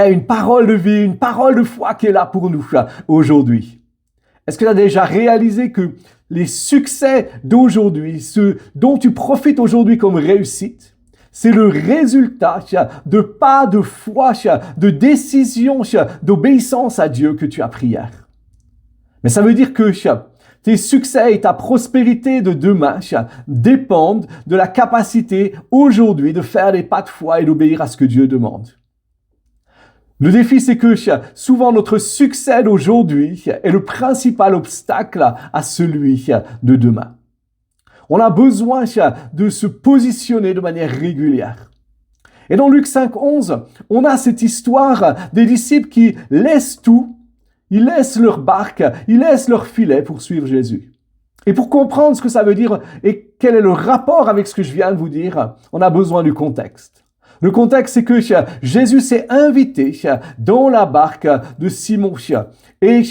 une parole de vie, une parole de foi qui est là pour nous aujourd'hui. Est-ce que tu as déjà réalisé que les succès d'aujourd'hui, ce dont tu profites aujourd'hui comme réussite, c'est le résultat de pas de foi, de décision, d'obéissance à Dieu que tu as pris hier. Mais ça veut dire que tes succès et ta prospérité de demain dépendent de la capacité aujourd'hui de faire des pas de foi et d'obéir à ce que Dieu demande. Le défi, c'est que souvent notre succès d'aujourd'hui est le principal obstacle à celui de demain. On a besoin de se positionner de manière régulière. Et dans Luc 5:11, on a cette histoire des disciples qui laissent tout, ils laissent leur barque, ils laissent leur filet pour suivre Jésus. Et pour comprendre ce que ça veut dire et quel est le rapport avec ce que je viens de vous dire, on a besoin du contexte. Le contexte, c'est que Jésus s'est invité dans la barque de Simon. Et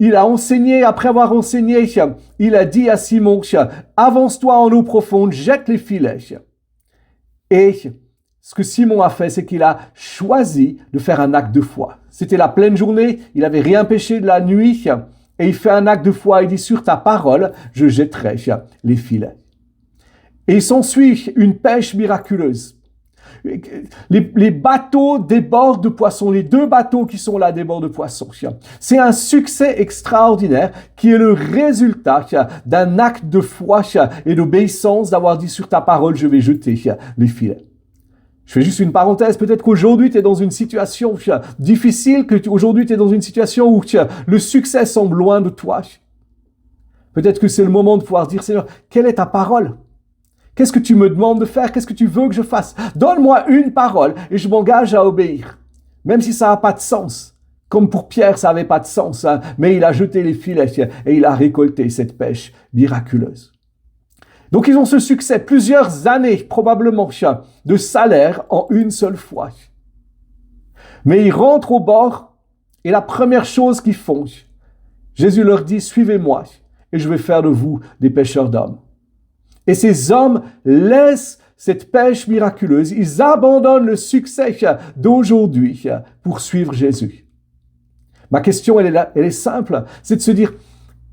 il a enseigné, après avoir enseigné, il a dit à Simon, avance-toi en eau profonde, jette les filets. Et ce que Simon a fait, c'est qu'il a choisi de faire un acte de foi. C'était la pleine journée, il n'avait rien péché de la nuit, et il fait un acte de foi, il dit, sur ta parole, je jetterai les filets. Et il s'ensuit une pêche miraculeuse. Les bateaux débordent de poissons, les 2 bateaux qui sont là débordent de poissons. C'est un succès extraordinaire qui est le résultat d'un acte de foi et d'obéissance d'avoir dit sur ta parole, je vais jeter les filets. Je fais juste une parenthèse, peut-être qu'aujourd'hui tu es dans une situation difficile, qu'aujourd'hui tu es dans une situation où le succès semble loin de toi. Peut-être que c'est le moment de pouvoir dire, Seigneur, quelle est ta parole ? Qu'est-ce que tu me demandes de faire? Qu'est-ce que tu veux que je fasse? Donne-moi une parole et je m'engage à obéir. Même si ça n'a pas de sens. Comme pour Pierre, ça n'avait pas de sens. Mais il a jeté les filets et il a récolté cette pêche miraculeuse. Donc ils ont ce succès, plusieurs années probablement de salaire en une seule fois. Mais ils rentrent au bord et la première chose qu'ils font, Jésus leur dit, suivez-moi et je vais faire de vous des pêcheurs d'hommes. Et ces hommes laissent cette pêche miraculeuse. Ils abandonnent le succès d'aujourd'hui pour suivre Jésus. Ma question, elle est simple. C'est de se dire,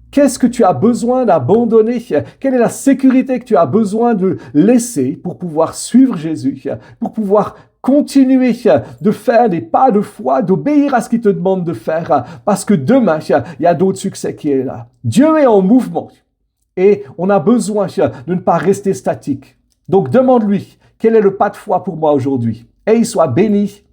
qu'est-ce que tu as besoin d'abandonner? Quelle est la sécurité que tu as besoin de laisser pour pouvoir suivre Jésus? Pour pouvoir continuer de faire des pas de foi, d'obéir à ce qu'il te demande de faire. Parce que demain, il y a d'autres succès qui sont là. Dieu est en mouvement. Et on a besoin de ne pas rester statique. Donc demande-lui, quel est le pas de foi pour moi aujourd'hui? Et il soit béni